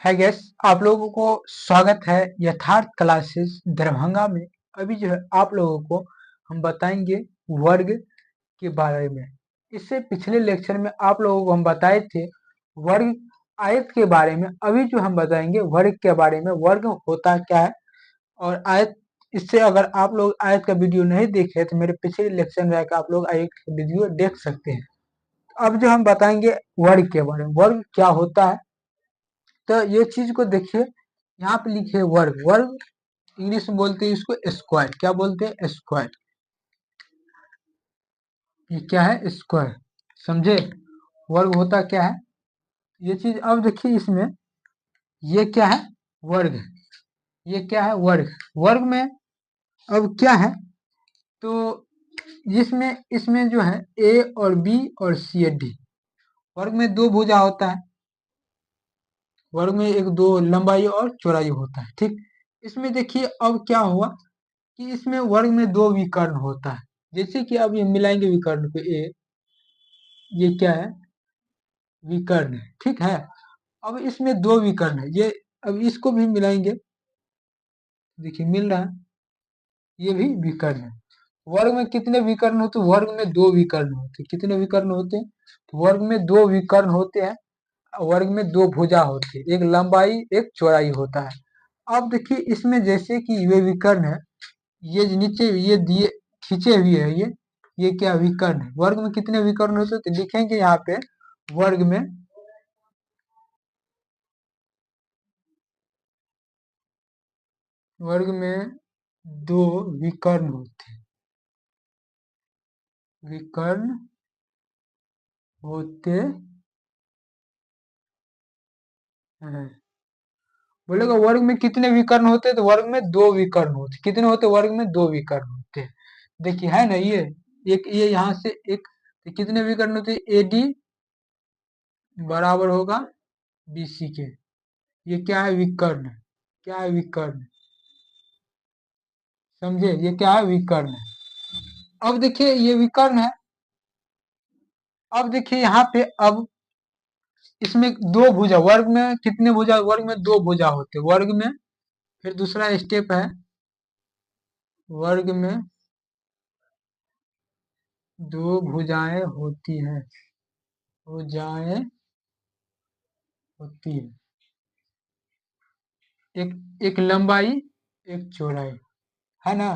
है गैस, आप लोगों को स्वागत है यथार्थ क्लासेस दरभंगा में। अभी जो है आप लोगों को हम बताएंगे वर्ग के बारे में। इससे पिछले लेक्चर में आप लोगों को हम बताए थे वर्ग आयत के बारे में। अभी जो हम बताएंगे वर्ग के बारे में, वर्ग होता क्या है और आयत। इससे अगर आप लोग आयत का वीडियो नहीं देखे तो मेरे पिछले लेक्चर में जाकर आप लोग आयत का वीडियो देख सकते हैं। अब जो हम बताएंगे वर्ग के बारे में, वर्ग क्या होता है। तो ये चीज को देखिए, यहाँ पे लिखे है वर्ग। वर्ग इंग्लिश में बोलते हैं इसको स्क्वायर। क्या बोलते हैं? स्क्वायर। ये क्या है? स्क्वायर। समझे? वर्ग होता क्या है ये चीज। अब देखिए इसमें ये क्या है? वर्ग। ये क्या है? वर्ग। वर्ग में अब क्या है तो जिसमें इसमें जो है ए और बी और सी डी। वर्ग में दो भुजा होता है। वर्ग में एक दो लंबाई और चौड़ाई होता है। ठीक। इसमें देखिए अब क्या हुआ कि इसमें वर्ग में दो विकर्ण होता है। जैसे कि अब ये मिलाएंगे विकर्ण को ए, ये क्या है? विकर्ण है। ठीक है। अब इसमें दो विकर्ण है ये। अब इसको भी मिलाएंगे, देखिए मिल रहा है, ये भी विकर्ण है। वर्ग में कितने विकर्ण होते? वर्ग में दो विकर्ण होते। कितने विकर्ण होते हैं? वर्ग में दो विकर्ण होते हैं। वर्ग में दो भुजा होती है, एक लंबाई एक चौड़ाई होता है। अब देखिए इसमें जैसे कि ये विकर्ण है, ये जो नीचे ये दिए खींचे हुए है, ये क्या विकर्ण है। वर्ग में कितने विकर्ण होते हैं तो लिखेंगे यहाँ पे वर्ग में वर्ग में दो विकर्ण होते हैं। विकर्ण होते हैं। बोलेगा वर्ग में कितने विकर्ण होते हैं तो वर्ग में दो विकर्ण होते हैं। कितने होते हैं? वर्ग में दो विकर्ण होते हैं। देखिए है ना, ये एक, ये यहाँ से एक, तो कितने विकर्ण होते हैं? एडी बराबर होगा बीसी के। ये क्या है? विकर्ण। क्या है? विकर्ण। समझे? ये क्या है? विकर्ण है। अब देखिए ये विकर्ण है। अब देखिए यहाँ पे अब इसमें दो भुजा, वर्ग में कितने भुजा? वर्ग में दो भुजा होते हैं। वर्ग में फिर दूसरा स्टेप है, वर्ग में दो भुजाएं होती हैं। भुजाएं होती है, एक एक लंबाई एक चौड़ाई, है ना।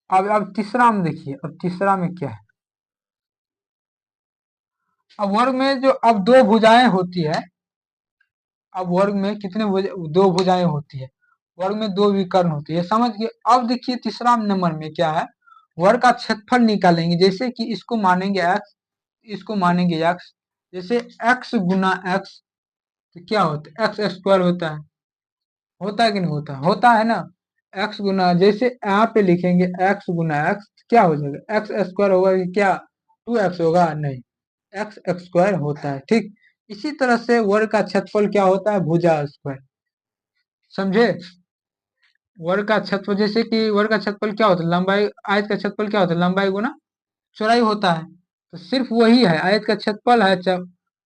अब तीसरा में देखिए, अब तीसरा में क्या है। अब वर्ग में जो अब दो भुजाएं होती है। अब वर्ग में कितने दो भुजाएं होती है। वर्ग में दो विकर्ण होती है, समझ गए। अब देखिए तीसरा नंबर में क्या है, वर्ग का क्षेत्रफल निकालेंगे। जैसे कि इसको मानेंगे एक्स, इसको मानेंगे एक्स। जैसे एक्स गुना एक्स तो क्या होता है? एक्स स्क्वायर होता है। होता है कि नहीं होता? होता है ना। एक्स गुना, जैसे यहाँ पे लिखेंगे एक्स गुना एक्स क्या हो जाएगा? एक्स स्क्वायर होगा कि क्या? टू एक्स होगा? नहीं, एक्स स्क्वायर होता है। ठीक। इसी तरह से वर्ग का क्षेत्रफल क्या होता है? भुजा स्क्वायर। समझे? वर्ग का क्षेत्रफल, जैसे कि वर्ग का क्षेत्रफल क्या होता है? लंबाई, आयत का क्षेत्रफल क्या होता है? लंबाई गुना चौड़ाई होता है। तो सिर्फ वही है, आयत का क्षेत्रफल है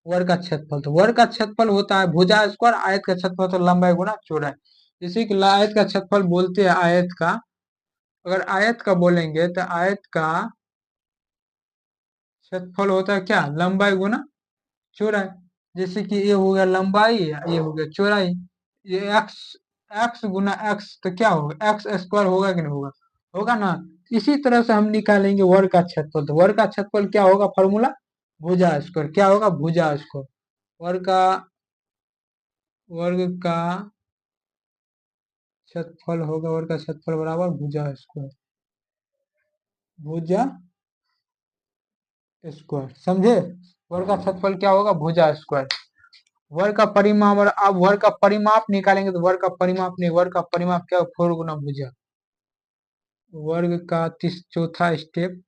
वर्ग का क्षेत्रफल। तो वर्ग का क्षेत्रफल होता है भुजा स्क्वायर, आयत का क्षेत्रफल तो लंबाई गुना चौड़ाई। जैसे कि आयत का क्षेत्रफल बोलते हैं आयत का, अगर आयत का बोलेंगे तो आयत का क्षेत्रफल होता है क्या? लंबाई गुना चौड़ाई। जैसे कि ये हो गया लंबाई, ये हो गया चौड़ाई। ये एक्स, एक्स गुना एक्स तो क्या होगा? एक्स स्क्वायर होगा कि नहीं होगा? होगा ना। इसी तरह से हम निकालेंगे वर्ग का क्षेत्रफल। तो वर्ग का क्षेत्रफल क्या होगा? फॉर्मूला भुजा स्क्वायर। क्या होगा? भुजा स्क्वायर। वर्ग का वर्ग का क्षेत्रफल होगा, वर्ग का क्षेत्रफल बराबर भुजा स्क्वायर। भुजा स्क्वायर। समझे? वर्ग का क्षेत्रफल क्या होगा? भुजा स्क्वायर। वर्ग का परिमाप, और आप वर्ग का परिमाप निकालेंगे तो वर्ग का परिमाप नहीं, वर्ग का परिमाप क्या? फोर गुना भुजा। वर्ग का चौथा स्टेप,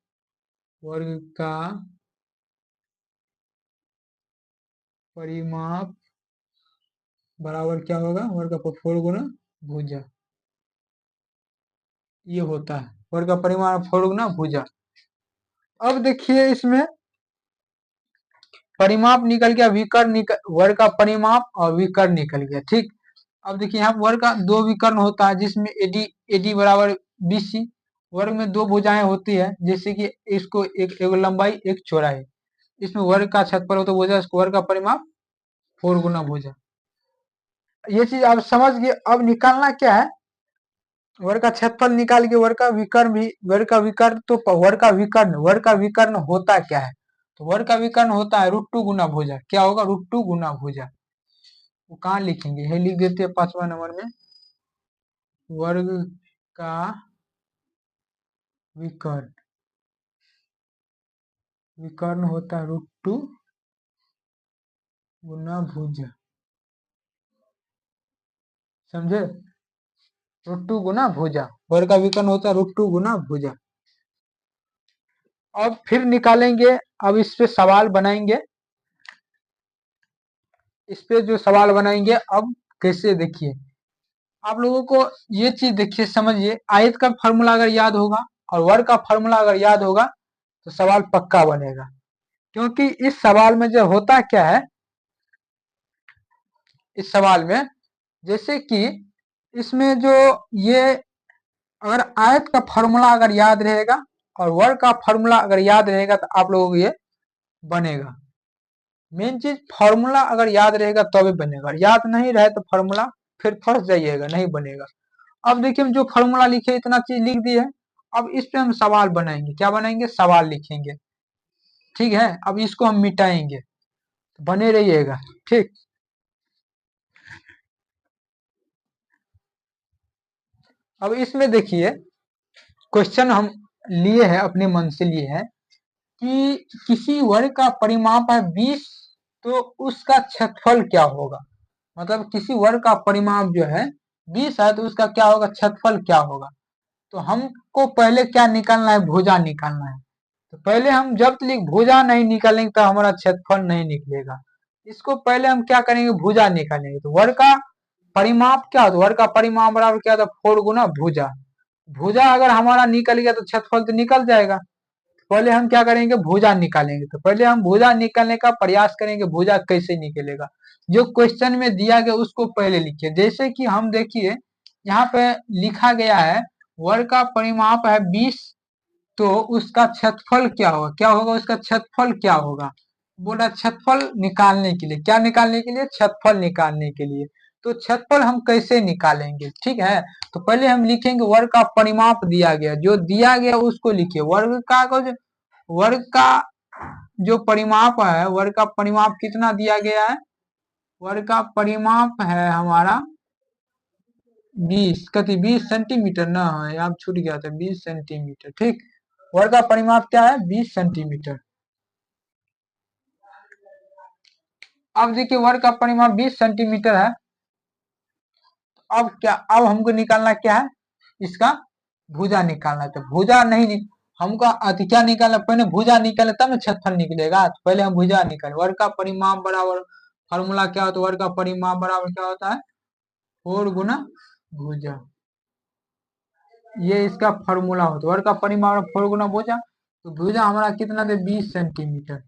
वर्ग का परिमाप बराबर क्या होगा? वर्ग का फोर गुना भुजा। ये होता है वर्ग का परिमाप फोर गुना भुजा। अब देखिए इसमें परिमाप निकल गया, विकर्ण निकल, वर्ग का परिमाप और विकर्ण निकल गया। ठीक, अब देखिए यहाँ वर्ग का दो विकर्ण होता है जिसमें एडी एडी बराबर बीसी। वर्ग में दो भुजाएं होती है, जैसे कि इसको एक लंबाई एक चौड़ाई, इसमें वर्ग का क्षेत्रफल हो तो भुजा, इसको वर्ग का परिमाप 4 गुना भुजा। ये चीज आप समझ गए। अब निकालना क्या है, वर्ग का क्षेत्रफल निकाल के वर्ग का विकर्ण भी, वर्ग का विकर्ण तो वर्ग का विकर्ण, वर्ग का विकर्ण होता क्या है, तो वर्ग का विकर्ण होता है √2 गुना भुजा। क्या होगा, √2 गुना भुजा। वो कहाँ लिखेंगे, ये लिख देते हैं 5वां नंबर में, वर्ग का विकर्ण, विकर्ण होता है √2 गुना भुजा। समझे, √2 गुना भुजा, वर्ग का विकर्ण होता है √2 गुना भुजा। अब फिर निकालेंगे, अब इस पे सवाल बनाएंगे, इस पे जो सवाल बनाएंगे अब कैसे, देखिए आप लोगों को ये चीज देखिए समझिए, आयत का फॉर्मूला अगर याद होगा और वर्ग का फॉर्मूला अगर याद होगा तो सवाल पक्का बनेगा। क्योंकि इस सवाल में जो होता क्या है, इस सवाल में जैसे कि इसमें जो ये, अगर आयत का फॉर्मूला अगर याद रहेगा और वर्ग का फॉर्मूला अगर याद रहेगा तो आप लोगों को ये बनेगा। मेन चीज फॉर्मूला अगर याद रहेगा तभी बनेगा, याद नहीं रहे तो फॉर्मूला फिर फंस जाइएगा, नहीं बनेगा। अब देखिए हम जो फॉर्मूला लिखे इतना चीज लिख दिए, अब इस पे हम सवाल बनाएंगे। क्या बनाएंगे, सवाल लिखेंगे। ठीक है, अब इसको हम मिटाएंगे, बने रहिएगा। ठीक, अब इसमें देखिए क्वेश्चन हम लिए हैं, अपने मन से लिए हैं कि किसी वर्ग का परिमाप है 20 तो उसका क्षेत्रफल क्या होगा। मतलब किसी वर्ग का परिमाप जो है 20 है तो उसका क्या होगा, क्षेत्रफल क्या होगा। तो हमको पहले क्या निकालना है, भुजा निकालना है। तो पहले हम जब तक भुजा नहीं निकालेंगे तो हमारा क्षेत्रफल नहीं निकलेगा। इसको पहले हम क्या करेंगे, भुजा निकालेंगे। तो वर्ग का परिमाप क्या होता है, वर्ग का परिमाप बराबर क्या होता है, 4 गुना भुजा। भुजा अगर हमारा निकल गया तो क्षेत्रफल तो निकल जाएगा। पहले हम क्या करेंगे, भुजा निकालेंगे। तो पहले हम भुजा निकालने का प्रयास करेंगे, भुजा कैसे निकलेगा। जो क्वेश्चन में दिया गया उसको पहले लिखिए। जैसे कि हम देखिए यहाँ पे लिखा गया है वर्ग का परिमाप है 20 तो उसका क्षेत्रफल क्या होगा, क्या होगा उसका क्षेत्रफल क्या होगा। बोला क्षेत्रफल निकालने के लिए, क्या निकालने के लिए, क्षेत्रफल निकालने के लिए। तो क्षेत्रफल हम कैसे निकालेंगे, ठीक है। तो पहले हम लिखेंगे वर्ग का परिमाप दिया गया, जो दिया गया उसको लिखिए। वर्ग का जो परिमाप है, वर्ग का परिमाप कितना दिया गया है, वर्ग का परिमाप है हमारा 20, कति 20 सेंटीमीटर ना है, आप छूट गया था 20 सेंटीमीटर। ठीक, वर्ग का परिमाप क्या है, 20 सेंटीमीटर। अब देखिए वर्ग का परिमाप 20 सेंटीमीटर है। अब क्या, अब हमको निकालना क्या है, इसका भुजा निकालना है। तो भुजा नहीं हमको अति क्या निकालना, पहले भुजा निकाले तब क्षेत्रफल निकलेगा। तो पहले हम भुजा निकाले। वर्ग का परिमाप बराबर, फॉर्मूला क्या होता है, वर्ग का परिमाप बराबर क्या होता है, 4 गुना भुजा। ये इसका फॉर्मूला होता है, वर्ग का परिमाप 4 गुना भुजा। तो भुजा हमारा कितना दे, 20 सेंटीमीटर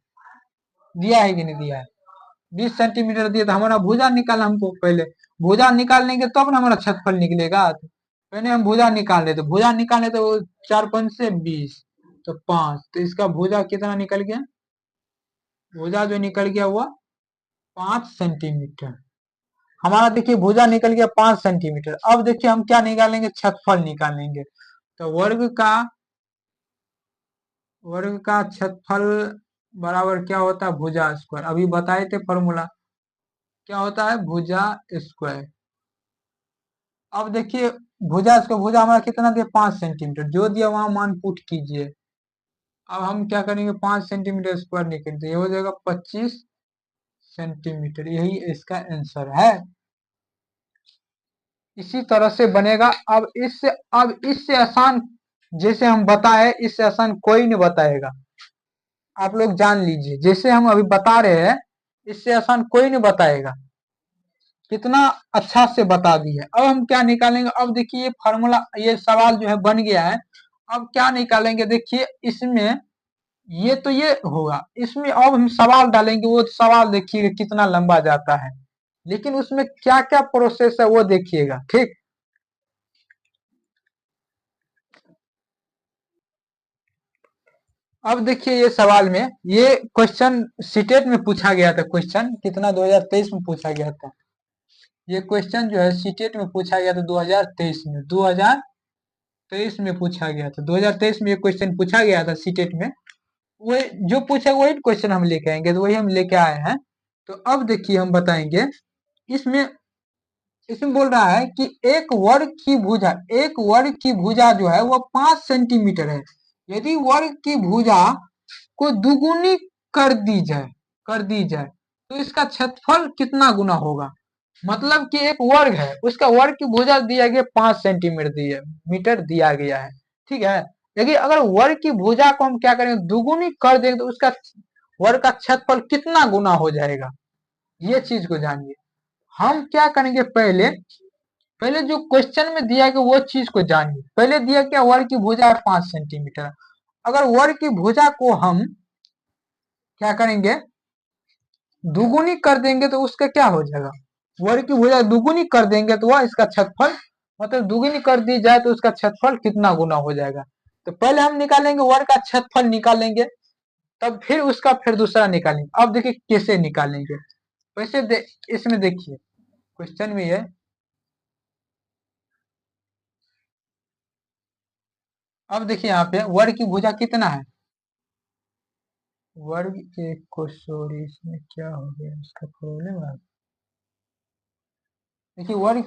दिया है कि नहीं दिया है, 20 सेंटीमीटर दिया। तो हमारा भुजा निकालना, हमको पहले भुजा निकालेंगे तब ना हमारा क्षेत्रफल निकलेगा। तो पहले हम भुजा निकाल लेते, भुजा निकाले तो 4 5 से 20 तो 5, तो इसका भुजा कितना निकल गया, भुजा जो निकल गया हुआ 5 सेंटीमीटर। हमारा देखिए भुजा निकल गया 5 सेंटीमीटर। अब देखिए हम क्या निकालेंगे, क्षेत्रफल निकालेंगे। तो वर्ग का क्षेत्रफल बराबर क्या होता है, भुजा स्क्वायर। अभी बताए थे फॉर्मूला, क्या होता है, भुजा स्क्वायर। अब देखिए भुजा हमारा कितना दिया, 5 सेंटीमीटर, जो दिया वहां मान पुट कीजिए। अब हम क्या करेंगे, 5 सेंटीमीटर स्क्वायर निकलते, ये हो जाएगा 25 सेंटीमीटर। यही इसका आंसर है। इसी तरह से बनेगा। अब इससे आसान, जैसे हम बताए इससे आसान कोई नहीं बताएगा। आप लोग जान लीजिए, जैसे हम अभी बता रहे हैं इससे आसान कोई नहीं बताएगा। कितना अच्छा से बता दी है। अब हम क्या निकालेंगे, अब देखिए ये फॉर्मूला, ये सवाल जो है बन गया है। अब क्या निकालेंगे, देखिए इसमें ये तो ये होगा। इसमें अब हम सवाल डालेंगे, वो सवाल देखिएगा कितना लंबा जाता है, लेकिन उसमें क्या क्या प्रोसेस है वो देखिएगा, ठीक। अब देखिए ये सवाल में, ये क्वेश्चन सीटेट में पूछा गया था, क्वेश्चन कितना 2023 में पूछा गया था। ये क्वेश्चन जो है सीटेट में पूछा गया था 2023 में, 2023 में पूछा गया था, 2023 में ये क्वेश्चन पूछा गया था सीटेट में। वही जो पूछा वही क्वेश्चन हम लेके आएंगे, तो वही हम लेके आए हैं। तो अब देखिए हम बताएंगे इसमें। इसमें बोल रहा है कि एक वर्ग की भुजा जो है वो 5 सेंटीमीटर है। यदि वर्ग की भुजा को दुगुनी कर दी जाए तो इसका क्षेत्रफल कितना गुना होगा। मतलब कि एक वर्ग है, उसका वर्ग की भुजा दिया गया 5 सेंटीमीटर मीटर दिया गया है, ठीक है। लेकिन अगर वर्ग की भुजा को हम क्या करेंगे, दुगुनी कर देंगे तो उसका वर्ग का क्षेत्रफल कितना गुना हो जाएगा, ये चीज को जानिए। हम क्या करेंगे, पहले पहले जो क्वेश्चन में दिया गया वो चीज को जानिए। पहले दिया गया वर्ग की भुजा है 5 सेंटीमीटर। अगर वर्ग की भुजा को हम क्या करेंगे, दुगुनी कर देंगे तो उसका क्या हो जाएगा, वर्ग की भुजा दुगुनी कर देंगे तो वह इसका क्षेत्रफल, मतलब दुगुनी कर दी जाए तो उसका क्षेत्रफल कितना गुना हो जाएगा। तो पहले हम निकालेंगे वर्ग का क्षेत्रफल निकालेंगे, तब फिर उसका फिर दूसरा निकालेंगे। अब देखिए कैसे निकालेंगे, वैसे इसमें देखिए क्वेश्चन में है। अब देखिए यहाँ पे वर्ग की भुजा कितना है, वर्ग एक को, सॉरी इसमें क्या हो गया, इसका प्रॉब्लम है। देखिए वर्ग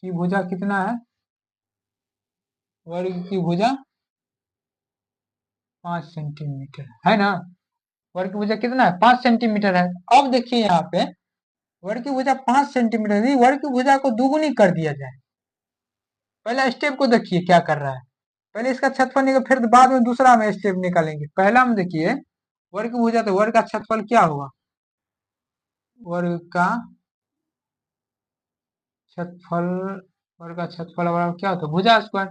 की भुजा कितना है, वर्ग की भुजा 5 सेंटीमीटर है ना। वर्ग की भुजा कितना है, 5 सेंटीमीटर है। अब देखिए यहाँ पे वर्ग की भुजा 5 सेंटीमीटर, यदि वर्ग की भुजा को दुगुनी कर दिया जाए, पहला स्टेप को देखिए क्या कर रहा है। पहले इसका क्षेत्रफल निकाल, फिर बाद में दूसरा में स्टेप निकालेंगे। पहला में देखिए वर्ग की भुजा, तो वर्ग का क्षेत्रफल क्या हुआ, वर्ग का क्षेत्रफल, वर्ग का क्षेत्रफल बराबर क्या होता है, भुजा स्क्वायर।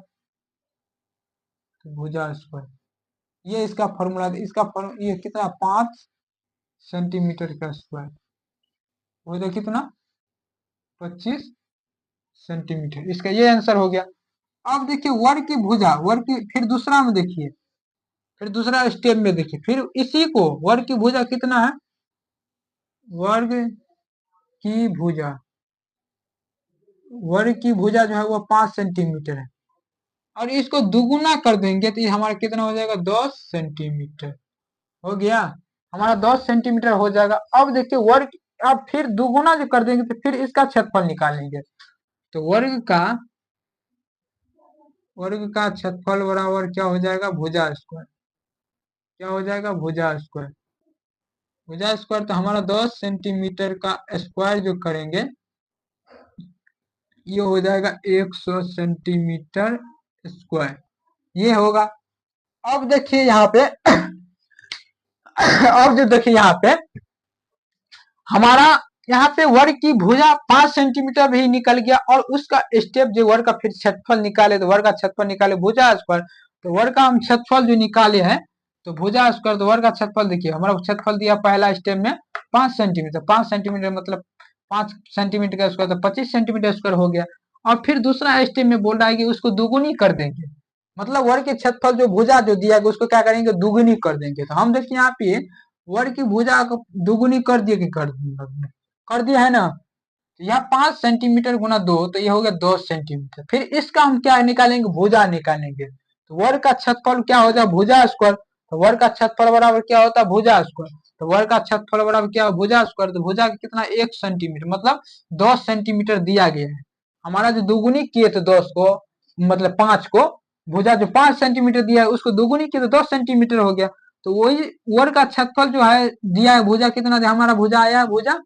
तो भुजा स्क्वायर, ये इसका फॉर्मूला, इसका ये कितना, 5 सेंटीमीटर का स्क्वायर, वो तो कितना 25 सेंटीमीटर, इसका ये आंसर हो गया। अब देखिए वर्ग की भुजा, वर्ग की, फिर दूसरा में देखिए, फिर दूसरा स्टेप में देखिए, फिर इसी को वर्ग की भुजा कितना है, वर्ग की भुजा, वर्ग की भुजा जो है वो 5 सेंटीमीटर है, और इसको दुगुना कर देंगे तो ये हमारा कितना हो जाएगा, 10 सेंटीमीटर हो गया। हमारा 10 सेंटीमीटर हो जाएगा। अब देखिए वर्ग, अब फिर दुगुना जो कर देंगे तो फिर इसका क्षेत्रफल निकालेंगे। तो वर्ग का क्षेत्रफल बराबर क्या हो जाएगा, भुजा स्क्वायर, क्या हो जाएगा, भुजा स्क्वायर। भुजा स्क्वायर तो हमारा 10 सेंटीमीटर का स्क्वायर जो करेंगे ये हो जाएगा 100 सेंटीमीटर स्क्वायर, ये होगा। अब देखिए यहाँ पे अब जो देखिए यहाँ पे हमारा, यहाँ पे वर्ग की भुजा 5 सेंटीमीटर भी निकल गया, और उसका स्टेप जो वर्ग का फिर क्षेत्रफल निकाले, तो वर्ग का क्षेत्रफल निकाले भुजा स्क्वायर। तो वर्ग का हम क्षेत्रफल जो निकाले हैं, तो भुजा स्क्वायर, तो वर्ग का क्षेत्रफल देखिए हमारा क्षेत्रफल दिया पहला स्टेप में 5 सेंटीमीटर, 5 सेंटीमीटर मतलब 5 सेंटीमीटर का स्क्वायर, तो 25 सेंटीमीटर स्क्वायर हो गया। और फिर दूसरा स्टेप में बोल रहा है कि उसको दुगुनी कर देंगे, मतलब वर्ग के क्षेत्रफल जो भुजा जो दिया गया उसको क्या करेंगे, दुगुनी कर देंगे। तो हम देखिए यहाँ पे वर्ग की भुजा को दुगुनी कर दिए कि कर दिया है ना। तो यहाँ 5 सेंटीमीटर गुना 2, तो ये हो गया 10 सेंटीमीटर। फिर इसका हम क्या निकालेंगे, भुजा निकालेंगे। तो वर्ग का क्षेत्रफल क्या हो जाए, भुजा स्क्वायर। तो वर्ग का क्षेत्रफल बराबर क्या होता है, भुजा स्क्वायर। तो वर्ग का क्षेत्रफल बराबर क्या, भुजा स्क्वायर। तो भुजा कितना 1 सेंटीमीटर, मतलब 10 सेंटीमीटर दिया गया है। हमारा जो दुगुनी किए थे 10 को, मतलब 5 को, भुजा जो 5 सेंटीमीटर दिया है उसको दुगुनी किए तो 10 सेंटीमीटर हो गया। तो वही वर्ग का क्षेत्रफल जो है दिया है, भुजा कितना दिया, हमारा भुजा आया, भुजा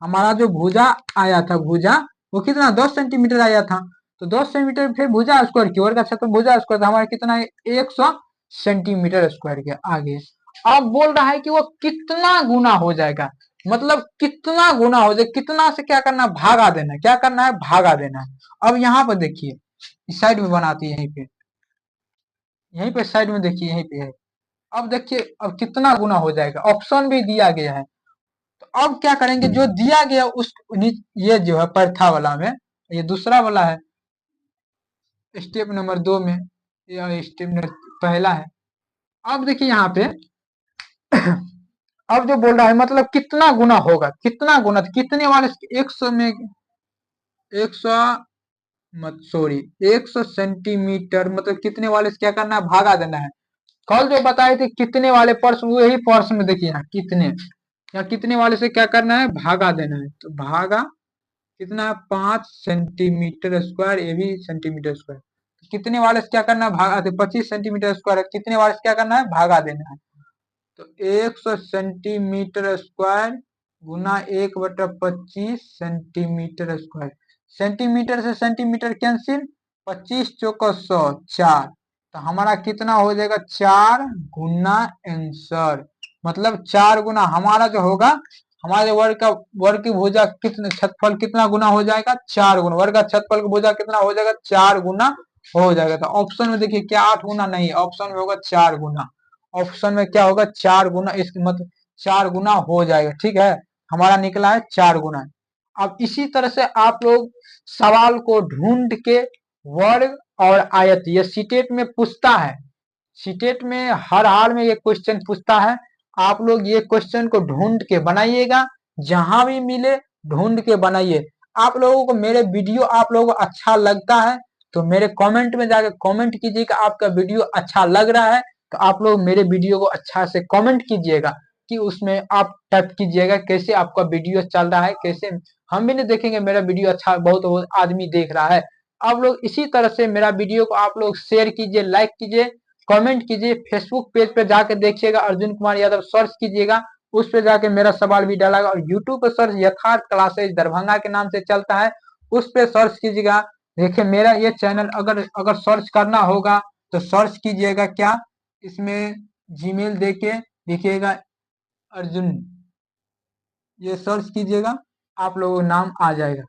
हमारा जो भुजा आया था, भुजा वो कितना 10 सेंटीमीटर आया था। तो 10 सेंटीमीटर फिर भुजा स्क्वायर की, वर्ग का क्षेत्रफल भुजा स्क्वायर, हमारा कितना है 100 सेंटीमीटर स्क्वायर के आगे। अब बोल रहा है कि वो कितना गुना हो जाएगा, मतलब कितना गुना हो जाए, कितना से क्या करना है, भागा देना है, क्या करना है, भागा देना है। अब यहाँ पर देखिए इस साइड में बनाती है, यहीं पे यहीं पे साइड में देखिए, यहीं पे है। अब देखिए अब कितना गुना हो जाएगा, ऑप्शन भी दिया गया है। तो अब क्या करेंगे, जो दिया गया उस ये जो है परथा वाला में, ये दूसरा वाला है स्टेप नंबर 2 में, या स्टेप नंबर पहला है। अब देखिए यहाँ पे अब जो बोल रहा है मतलब कितना गुना होगा, कितना गुना, कितने वाले 100 में 100 मत सॉरी 100 सेंटीमीटर मतलब कितने वाले से क्या करना है, भागा देना है। कल जो बताए थे कितने वाले प्रश्न, वही प्रश्न में देखिए यहाँ कितने, या कितने वाले से क्या करना है, भागा देना है। तो भागा कितना, 5 सेंटीमीटर स्क्वायर, ये भी सेंटीमीटर स्क्वायर। कितने वाले से क्या करना है, भागा, 25 सेंटीमीटर स्क्वायर है, कितने वाले से क्या करना है, भागा देना है। तो 100 सेंटीमीटर स्क्वायर गुना 1/25 सेंटीमीटर स्क्वायर। सेंटीमीटर से सेंटीमीटर कैंसिल, 25 चौका 100, 4। तो हमारा कितना हो जाएगा, 4 गुना आंसर, मतलब 4 गुना हमारा जो होगा, हमारे वर्ग की भुजा कितने क्षेत्रफल कितना गुना हो जाएगा, 4 गुना। वर्ग का क्षेत्रफल की भुजा कितना हो जाएगा, 4 गुना हो जाएगा। तो ऑप्शन में देखिए क्या 8 गुना नहीं, ऑप्शन में होगा 4 गुना। ऑप्शन में क्या होगा, 4 गुना, इसकी मतलब 4 गुना हो जाएगा। ठीक है, हमारा निकला है 4 गुना। अब इसी तरह से आप लोग सवाल को ढूंढ के वर्ग और आयत, ये सीटेट में पूछता है, सीटेट में हर हाल में ये क्वेश्चन पूछता है। आप लोग ये क्वेश्चन को ढूंढ के बनाइएगा, जहां भी मिले ढूंढ के बनाइए। आप लोगों को मेरे वीडियो आप लोगों को अच्छा लगता है तो मेरे कमेंट में जाकर कमेंट कीजिएगा, आपका वीडियो अच्छा लग रहा है तो आप लोग मेरे वीडियो को अच्छा से कमेंट कीजिएगा, कि उसमें आप टाइप कीजिएगा कैसे आपका वीडियो चल रहा है, कैसे हम भी नहीं देखेंगे मेरा वीडियो अच्छा, बहुत आदमी देख रहा है। आप लोग इसी तरह से मेरा वीडियो को आप लोग शेयर कीजिए, लाइक कीजिए, कमेंट कीजिए। फेसबुक पेज पे जाके देखिएगा, अर्जुन कुमार यादव सर्च कीजिएगा, उस पे जाके मेरा सवाल भी डालेगा। और यूट्यूब पे सर्च यथार्थ क्लासेज दरभंगा के नाम से चलता है, उस पे सर्च कीजिएगा। देखिए मेरा ये चैनल अगर अगर सर्च करना होगा तो सर्च कीजिएगा, क्या इसमें जीमेल देके लिखिएगा अर्जुन, ये सर्च कीजिएगा, आप लोगों का नाम आ जाएगा,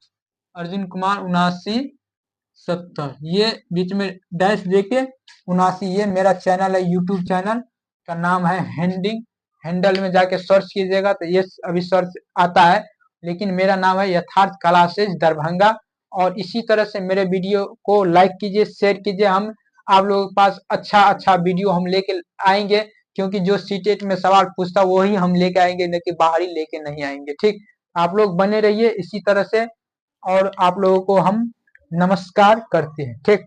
अर्जुन कुमार 7970, ये बीच में डैश देके 79, ये मेरा चैनल है, यूट्यूब चैनल का नाम है हैंडिंग, हैंडल में जाके सर्च कीजिएगा तो ये अभी सर्च आता है, लेकिन मेरा नाम है यथार्थ क्लासेज दरभंगा। और इसी तरह से मेरे वीडियो को लाइक कीजिए, शेयर कीजिए। हम आप लोगों के पास अच्छा अच्छा वीडियो हम लेके आएंगे, क्योंकि जो सीटेट में सवाल पूछता वही हम लेके आएंगे, लेकिन बाहरी लेके नहीं आएंगे। ठीक, आप लोग बने रहिए इसी तरह से, और आप लोगों को हम नमस्कार करते हैं। ठीक।